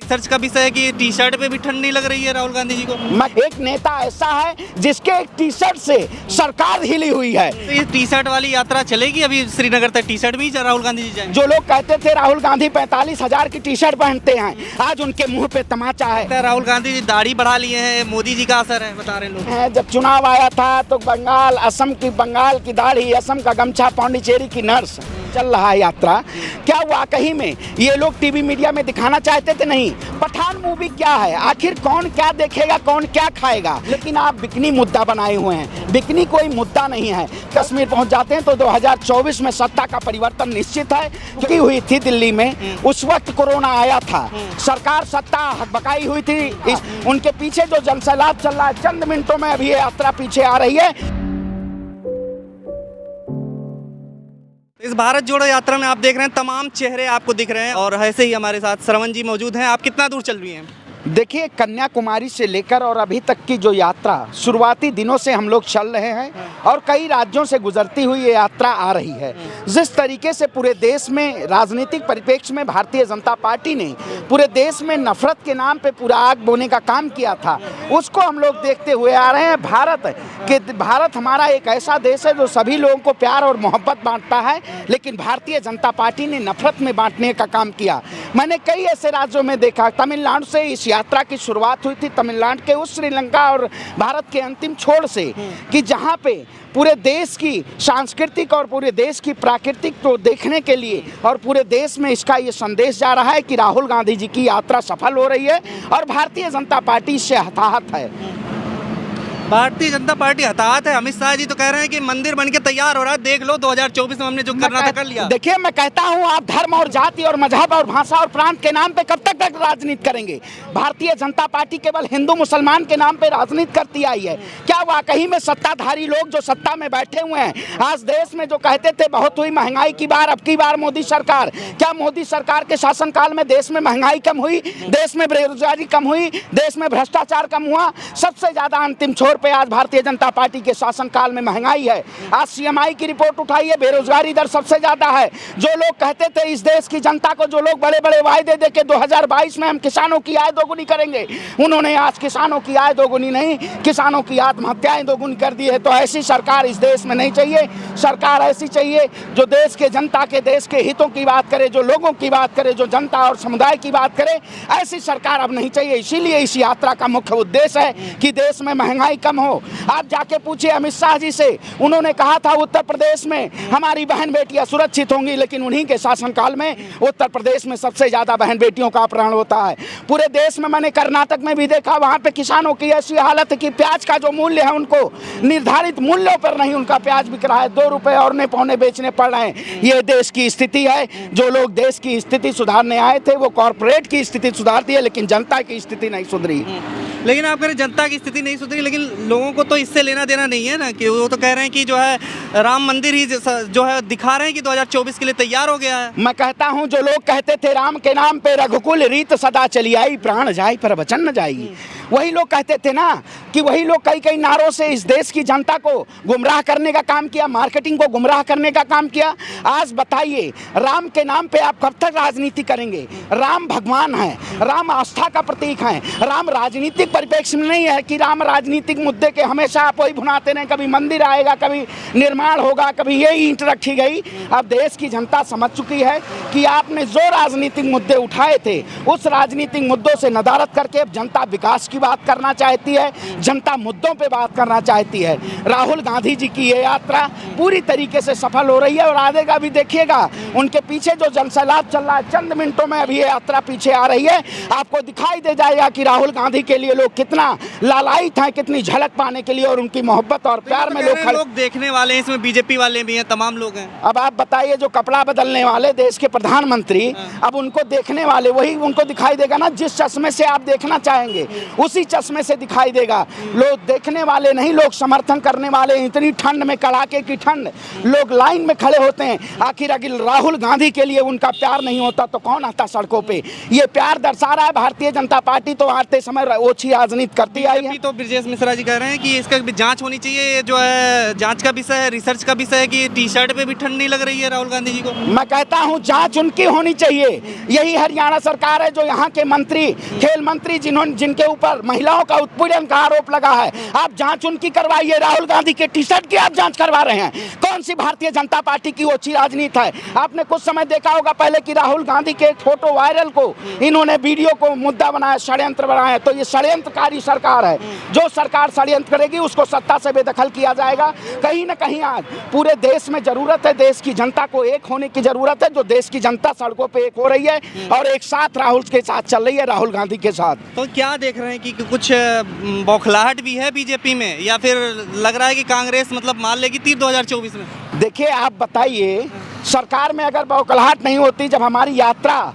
Search का विषय है कि टी शर्ट पे भी ठंड नहीं लग रही है राहुल गांधी जी को। एक नेता ऐसा है जिसके एक टी शर्ट से सरकार हिली हुई है। तो ये टी शर्ट वाली यात्रा चलेगी अभी श्रीनगर तक, टी शर्ट भी राहुल गांधी जी जाएंगे? जो लोग कहते थे राहुल गांधी 45,000 की टी शर्ट पहनते हैं, आज उनके मुंह पे तमाचा है। राहुल गांधी जी दाढ़ी बढ़ा लिए हैं, मोदी जी का असर है बता रहे लोग। जब चुनाव आया था तो बंगाल की दाढ़ी, असम का गमछा, पौंडीचेरी की नर्स, चल रहा है यात्रा। क्या वाकई में ये लोग टीवी मीडिया में दिखाना चाहते थे? नहीं। पठान मूवी क्या है, आखिर कौन क्या देखेगा, कौन क्या खाएगा? लेकिन आप बिकनी मुद्दा बनाए हुए हैं। बिकनी कोई मुद्दा नहीं है। कश्मीर पहुंच जाते हैं तो 2024 में सत्ता का परिवर्तन निश्चित है, क्योंकि हुई थी दिल्ली में, उस वक्त कोरोना आया था, सरकार सत्ता हकबकाई हुई थी। उनके पीछे जो जनसैलाब चल रहा है, चंद मिनटों में अभी ये यात्रा पीछे आ रही है। इस भारत जोड़ो यात्रा में आप देख रहे हैं तमाम चेहरे आपको दिख रहे हैं, और ऐसे ही हमारे साथ श्रवण जी मौजूद हैं। आप कितना दूर चल रही हैं? देखिए, कन्याकुमारी से लेकर और अभी तक की जो यात्रा शुरुआती दिनों से हम लोग चल रहे हैं और कई राज्यों से गुजरती हुई ये यात्रा आ रही है। जिस तरीके से पूरे देश में राजनीतिक परिप्रेक्ष्य में भारतीय जनता पार्टी ने पूरे देश में नफरत के नाम पे पूरा आग बोने का काम किया था, उसको हम लोग देखते हुए आ रहे हैं। भारत हमारा एक ऐसा देश है जो सभी लोगों को प्यार और मोहब्बत बांटता है, लेकिन भारतीय जनता पार्टी ने नफरत में बांटने का काम किया। मैंने कई ऐसे राज्यों में देखा, तमिलनाडु से इस यात्रा की शुरुआत हुई थी, तमिलनाडु के उस श्रीलंका और भारत के अंतिम छोर से, कि जहां पे पूरे देश की सांस्कृतिक और पूरे देश की प्राकृतिक को देखने के लिए और पूरे देश में इसका ये संदेश जा रहा है कि राहुल गांधी जी की यात्रा सफल हो रही है और भारतीय जनता पार्टी इससे हताहत है। भारतीय जनता पार्टी हताहत है। अमित शाह जी तो कह रहे हैं कि मंदिर बन के तैयार हो रहा है, देख लो 2024 में हमने जो करना था कर लिया। देखिए, मैं कहता हूं, आप धर्म और जाति और मजहब और भाषा और प्रांत के नाम पे कब तक राजनीति करेंगे? भारतीय जनता पार्टी केवल हिंदू मुसलमान के नाम पे राजनीति करती आई है। क्या वाकई में सत्ताधारी लोग जो सत्ता में बैठे हुए हैं, आज देश में जो कहते थे बहुत हुई महंगाई की बार, अब की बार मोदी सरकार, क्या मोदी सरकार के शासनकाल में देश में महंगाई कम हुई, देश में बेरोजगारी कम हुई, देश में भ्रष्टाचार कम हुआ? सबसे ज्यादा अंतिम छोर पे आज भारतीय जनता पार्टी के शासनकाल में महंगाई है। आज सीएमआई की रिपोर्ट उठाई है, बेरोजगारी दर सबसे ज्यादा है। जो लोग कहते थे इस देश की जनता को, जो लोग बड़े बड़े वायदे देके 2022 में हम किसानों की आय दोगुनी करेंगे, उन्होंने आज किसानों की आय दोगुनी नहीं, किसानों की आत्महत्याएं दोगुनी कर दी है। तो ऐसी सरकार इस देश में नहीं चाहिए। सरकार ऐसी चाहिए जो देश के जनता के, देश के हितों की बात करे, जो लोगों की बात करे, जो जनता और समुदाय की बात करे। ऐसी सरकार अब नहीं चाहिए। इसीलिए इस यात्रा का मुख्य उद्देश्य है कि देश में महंगाई कम हो। आप जाके पूछिए अमित शाह जी से, उन्होंने कहा था उत्तर प्रदेश में हमारी बहन बेटियां सुरक्षित होंगी, लेकिन उन्हीं के शासनकाल में उत्तर प्रदेश में सबसे ज्यादा बहन बेटियों का अपहरण होता है। पूरे देश में, मैंने कर्नाटक में भी देखा, वहां पे किसानों की ऐसी हालत है कि प्याज का जो मूल्य है, उनको निर्धारित मूल्यों पर नहीं उनका प्याज बिक रहा है, 2 रुपए और ने पौने बेचने पड़ रहे हैं। ये देश की स्थिति है। जो लोग देश की स्थिति सुधारने आए थे वो कॉर्पोरेट की स्थिति सुधारती है, लेकिन जनता की स्थिति नहीं सुधरी। लेकिन आप कह रहे जनता की स्थिति नहीं सुधरी, लेकिन लोगों को तो इससे लेना देना नहीं है ना, कि वो तो कह रहे हैं कि जो है राम मंदिर ही जो है दिखा रहे हैं कि 2024 के लिए तैयार हो गया है। मैं कहता हूं, जो लोग कहते थे राम के नाम पे रघुकुल रीत सदा चली आई, प्राण जाई पर वचन न जाई, वही लोग कहते थे ना, कि वही लोग कई नारों से इस देश की जनता को गुमराह करने का काम किया, मार्केटिंग को गुमराह करने का काम किया। आज बताइए, राम के नाम पे आप कब तक राजनीति करेंगे? राम भगवान है, राम आस्था का प्रतीक है। राम राजनीतिक परिप्रेक्ष्य में नहीं है कि राम राजनीतिक मुद्दे के हमेशा आप वही भुनाते रहे, कभी मंदिर आएगा, कभी निर्माण होगा, कभी ये ईंट रखी गई। अब देश की जनता समझ चुकी है कि आपने जो राजनीतिक मुद्दे उठाए थे, उस राजनीतिक मुद्दों से नदारत करके अब जनता विकास की बात करना चाहती है, जनता मुद्दों पे बात करना चाहती है। राहुल गांधी जी की ये यात्रा पूरी तरीके से सफल हो रही है और आगे का भी देखिएगा। उनके पीछे जो जनसैलाब चल रहा है, चंद मिनटों में अभी ये यात्रा पीछे आ रही है। आपको दिखाई दे जाएगा कि राहुल गांधी के लिए लोग कितना लालायित हैं, कितनी झलक पाने के लिए, और उनकी मोहब्बत और प्यार में लोग देखने वाले हैं। इसमें बीजेपी वाले भी हैं, तमाम लोग हैं। अब आप बताइए, जो कपड़ा बदलने वाले देश के प्रधानमंत्री, अब उनको देखने वाले वही उनको दिखाई देगा ना, जिस चश्मे से आप देखना चाहेंगे उसी चश्मे से दिखाई देगा। लोग देखने वाले नहीं, लोग समर्थन करने वाले। इतनी ठंड में, कड़ाके की ठंड, लोग लाइन में खड़े होते हैं। आखिर अगर राहुल गांधी के लिए उनका प्यार नहीं होता तो कौन आता सड़कों पे? ये प्यार दर्शा रहा है। भारतीय जनता पार्टी तो आते समय ओछी राजनीति करती आई है। तो ब्रजेश मिश्रा जी कह रहे हैं कि इसका भी जांच होनी चाहिए, ये जो है जांच का विषय है, रिसर्च का विषय है कि टी शर्ट पे भी ठंड नहीं लग रही है राहुल गांधी जी को। मैं कहता हूं जांच उनकी होनी चाहिए। यही हरियाणा सरकार है जो यहाँ के मंत्री, खेल मंत्री, जिनके ऊपर महिलाओं का उत्पीड़न का आरोप लगा है, आप जांच उनकी करवाइए। राहुल गांधी के टी शर्ट की आप जांच करवा रहे हैं। कौन सी भारतीय जनता पार्टी की ओछी राजनीति है? आपने कुछ समय देखा होगा पहले कि राहुल गांधी के एक फोटो वायरल को इन्होंने वीडियो को मुद्दा बनाया, षड्यंत्र बनाया। तो ये षड्यंत्रकारी सरकार है। जो सरकार षड्यंत्र करेगी उसको सत्ता से बेदखल किया जाएगा। कहीं ना कहीं आज पूरे देश में जरूरत है, देश की जनता को एक होने की जरूरत है। जो देश की जनता सड़कों पे एक हो रही है और एक साथ राहुल के साथ चल रही है, राहुल गांधी के साथ। तो क्या देख रहे हैं कि कुछ बौखलाहट भी है बीजेपी में, या फिर लग रहा है कि कांग्रेस मतलब मान लेगी तीर 2024 में? देखिए आप बताइए, सरकार में अगर बौखलाहट नहीं होती, जब हमारी यात्रा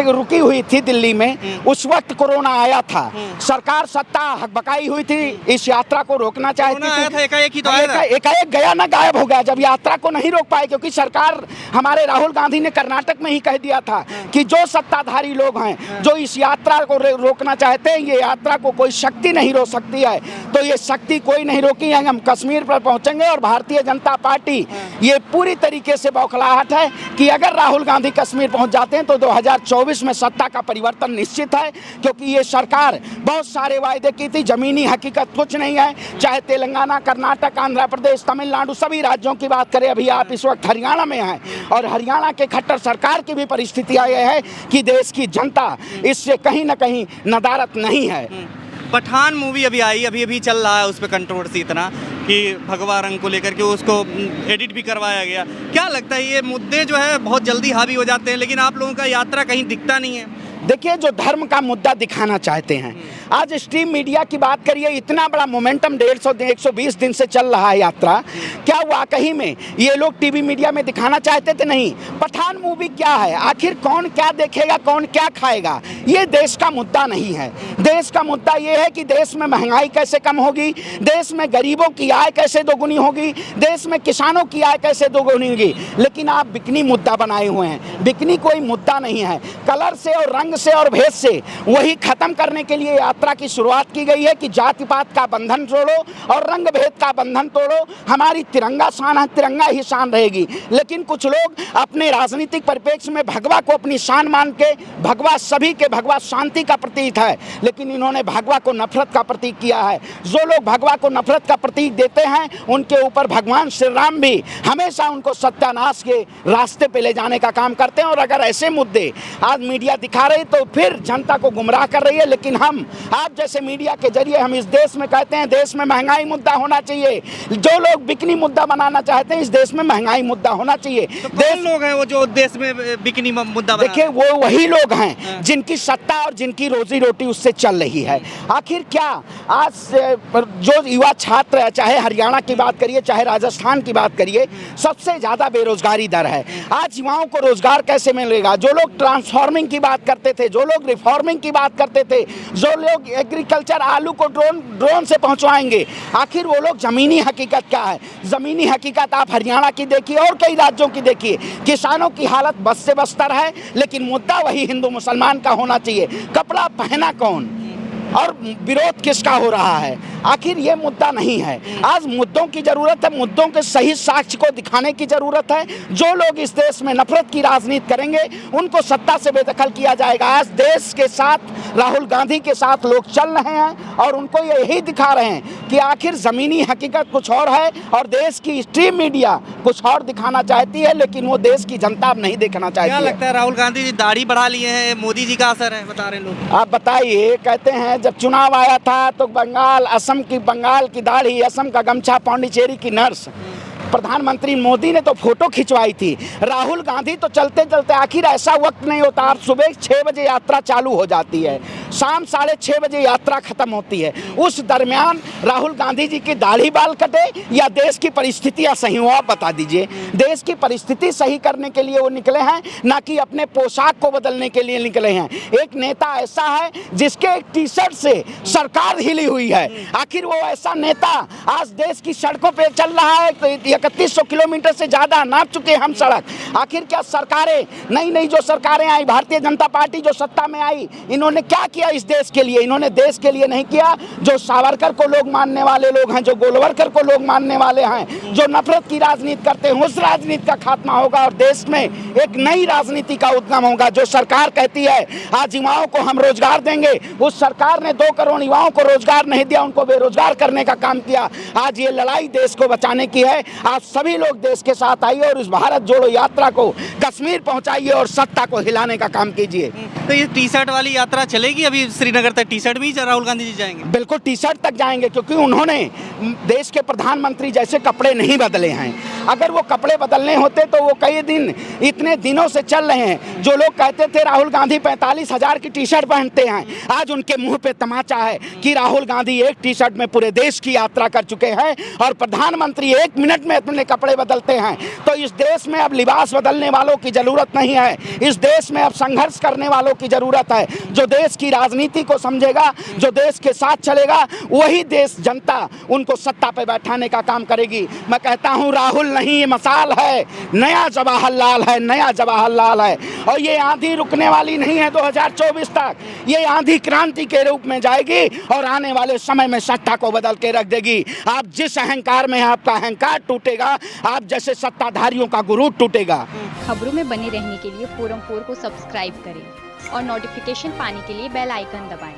रुकी हुई थी दिल्ली में, उस वक्त कोरोना आया था, सरकार सत्ता हकबकाई हुई थी, इस यात्रा को रोकना चाहती थी, एकाएक ही तो आया था। एकाएक गया ना, गायब हो गया। जब यात्रा को नहीं रोक पाए, क्योंकि सरकार, हमारे राहुल गांधी ने कर्नाटक में ही कह दिया था कि जो सत्ताधारी लोग हैं जो इस यात्रा को रोकना चाहते हैं, ये यात्रा को कोई शक्ति नहीं रोक सकती है। तो ये शक्ति कोई नहीं रोकी है। हम कश्मीर पर पहुंचेंगे और भारतीय जनता पार्टी, ये पूरी तरीके से बौखलाहट है कि अगर राहुल गांधी कश्मीर पहुंच जाते हैं तो 2024 में सत्ता का परिवर्तन निश्चित है। क्योंकि ये सरकार बहुत सारे वायदे की थी, जमीनी हकीकत कुछ नहीं है। चाहे तेलंगाना, कर्नाटक, आंध्र प्रदेश, तमिलनाडु, सभी राज्यों की बात करें। अभी आप इस वक्त हरियाणा में हैं और हरियाणा के खट्टर सरकार की भी परिस्थिति आई है कि देश की जनता इससे कहीं ना कहीं नदारत नहीं है। पठान मूवी अभी आई, अभी चल रहा है, उस पर कंट्रोवर्सी इतना कि भगवा रंग को लेकर के उसको एडिट भी करवाया गया। क्या लगता है ये मुद्दे जो है बहुत जल्दी हावी हो जाते हैं, लेकिन आप लोगों का यात्रा कहीं दिखता नहीं है? देखिए, जो धर्म का मुद्दा दिखाना चाहते हैं, आज स्ट्रीम मीडिया की बात करिए, इतना बड़ा मोमेंटम 120 दिन से चल रहा है यात्रा। क्या वाकई में ये लोग टीवी मीडिया में दिखाना चाहते थे? नहीं। पठान मूवी क्या है, आखिर कौन क्या देखेगा, कौन क्या खाएगा, ये देश का मुद्दा नहीं है। देश का मुद्दा ये है कि देश में महंगाई कैसे कम होगी, देश में गरीबों की आय कैसे दोगुनी होगी, देश में किसानों की आय कैसे दोगुनी होगी। लेकिन आप बिकनी मुद्दा बनाए हुए हैं। बिकनी कोई मुद्दा नहीं है। कलर से और रंग से और भेद से वही खत्म करने के लिए यात्रा की शुरुआत की गई है कि जाति पात का बंधन तोड़ो और रंग भेद का बंधन तोड़ो। हमारी तिरंगा शान है, तिरंगा ही शान रहेगी। लेकिन कुछ लोग अपने राजनीतिक परिप्रेक्ष्य में भगवा को अपनी शान मान के, भगवा सभी के, भगवा शांति का प्रतीक है, लेकिन इन्होंने भगवा को नफरत का प्रतीक किया है। जो लोग भगवा को नफरत का प्रतीक देते हैं, उनके ऊपर भगवान श्री राम भी हमेशा उनको सत्यानाश के रास्ते पे ले जाने का काम करते हैं। और अगर ऐसे मुद्दे आज मीडिया दिखा रही तो फिर जनता को गुमराह कर रही है। लेकिन हम, आप जैसे मीडिया के जरिए हम इस देश में कहते हैं देश में महंगाई मुद्दा होना चाहिए। जो लोग बिकनी मुद्दा बनाना चाहते हैं, इस देश में महंगाई मुद्दा होना चाहिए। तो देश लोग हैं वो जो देश में बिकनी मुद्दा बना, देखिए वो वही लोग हैं जिनकी सत्ता और जिनकी रोजी रोटी उससे चल रही है। आखिर क्या आज जो युवा छात्र है, चाहे हरियाणा की बात करिए, चाहे राजस्थान की बात करिए, सबसे ज्यादा बेरोजगारी दर है। आज युवाओं को रोजगार कैसे मिलेगा? जो लोग ट्रांसफॉर्मिंग की बात करते थे, जो लोग रिफॉर्मिंग की बात करते थे, जो लोग एग्रीकल्चर आलू को ड्रोन से पहुंचवाएंगे, आखिर वो लोग जमीनी हकीकत क्या है? जमीनी हकीकत आप हरियाणा की देखिए और कई राज्यों की देखिए, किसानों की हालत बस से बस्तर है। लेकिन मुद्दा वही हिंदू मुसलमान का होना चाहिए। कपड़ा पहना कौन और विरोध किसका हो रहा है? आखिर ये मुद्दा नहीं है। आज मुद्दों की जरूरत है, मुद्दों के सही साक्ष्य को दिखाने की जरूरत है। जो लोग इस देश में नफरत की राजनीति करेंगे, उनको सत्ता से बेदखल किया जाएगा। आज देश के साथ, राहुल गांधी के साथ लोग चल रहे हैं और उनको यही दिखा रहे हैं कि आखिर जमीनी हकीकत कुछ और है और देश की स्ट्रीम मीडिया कुछ और दिखाना चाहती है, लेकिन वो देश की जनता अब नहीं देखना चाहती है। क्या लगता है राहुल गांधी जी दाढ़ी बढ़ा लिए हैं, मोदी जी का असर है, बता रहे हैं लोग? आप बताइए। कहते हैं जब चुनाव आया था तो बंगाल की दाढ़ी, असम का गमछा, पांडिचेरी की नर्स, प्रधानमंत्री मोदी ने तो फोटो खिंचवाई थी। राहुल गांधी तो चलते चलते, आखिर ऐसा वक्त नहीं होता। आप सुबह 6 बजे यात्रा चालू हो जाती है, शाम 6:30 बजे यात्रा खत्म होती है। उस दरमियान राहुल गांधी जी की दाढ़ी बाल कटे या देश की परिस्थितियां सही हो? आप बता दीजिए। देश की परिस्थिति सही करने के लिए वो निकले हैं, ना कि अपने पोशाक को बदलने के लिए निकले हैं। एक नेता ऐसा है जिसके एक टी शर्ट से सरकार हिली हुई है। आखिर वो ऐसा नेता आज देश की सड़कों पर चल रहा है। 3100 किलोमीटर से ज्यादा नाप चुके हम सड़क। आखिर क्या सरकारें, नई जो सरकारें आई, भारतीय जनता पार्टी जो सत्ता में आई, इन्होंने क्या किया? किया इस देश के लिए, इन्होंने देश के लिए नहीं किया। जो सावरकर को लोग मानने वाले लोग हैं, जो गोलवरकर को लोग मानने वाले हैं, जो नफरत की राजनीति करते हैं, उस राजनीति का खात्मा होगा और देश में एक नई राजनीति का उद्गम होगा। जो सरकार कहती है आज युवाओं को हम रोजगार देंगे, उस सरकार ने 2 करोड़ युवाओं को रोजगार नहीं दिया, उनको बेरोजगार करने का काम किया। आज ये लड़ाई देश को बचाने की है। आप सभी लोग देश के साथ आइए और इस भारत जोड़ो यात्रा को कश्मीर पहुंचाइए और सत्ता को हिलाने का काम कीजिए। तो ये टी शर्ट वाली यात्रा चलेगी अभी श्रीनगर तक? टी शर्ट भी राहुल गांधी जी जाएंगे? बिल्कुल टी शर्ट तक जाएंगे, क्योंकि उन्होंने देश के प्रधानमंत्री जैसे कपड़े नहीं बदले हैं। अगर वो कपड़े बदलने होते तो वो कई दिन, इतने दिनों से चल रहे हैं। जो लोग कहते थे राहुल गांधी 45,000 की टी शर्ट पहनते हैं, आज उनके मुंह पे तमाचा है कि राहुल गांधी एक टी शर्ट में पूरे देश की यात्रा कर चुके हैं और प्रधानमंत्री 1 मिनट में अपने कपड़े बदलते हैं। तो इस देश में अब लिबास बदलने वालों की जरूरत नहीं है, इस देश में अब संघर्ष करने वालों की जरूरत है। जो देश की राजनीति को समझेगा, जो देश के साथ चलेगा, वही देश जनता उनको सत्ता पे बैठाने का काम करेगी। मैं कहता हूं राहुल नहीं, ये मसाल है, नया जवाहरलाल है, नया जवाहरलाल है। और ये आंधी रुकने वाली नहीं है 2024 तक, ये आंधी क्रांति के रूप में जाएगी और आने वाले समय में सत्ता को बदल के रख देगी। आप जिस अहंकार में, आपका अहंकार टूटेगा, आप जैसे सत्ताधारियों का गुरूर टूटेगा। खबरों में बने रहने के लिए फोरम 4 को सब्सक्राइब करें और नोटिफिकेशन पाने के लिए बेल आइकन दबाएं।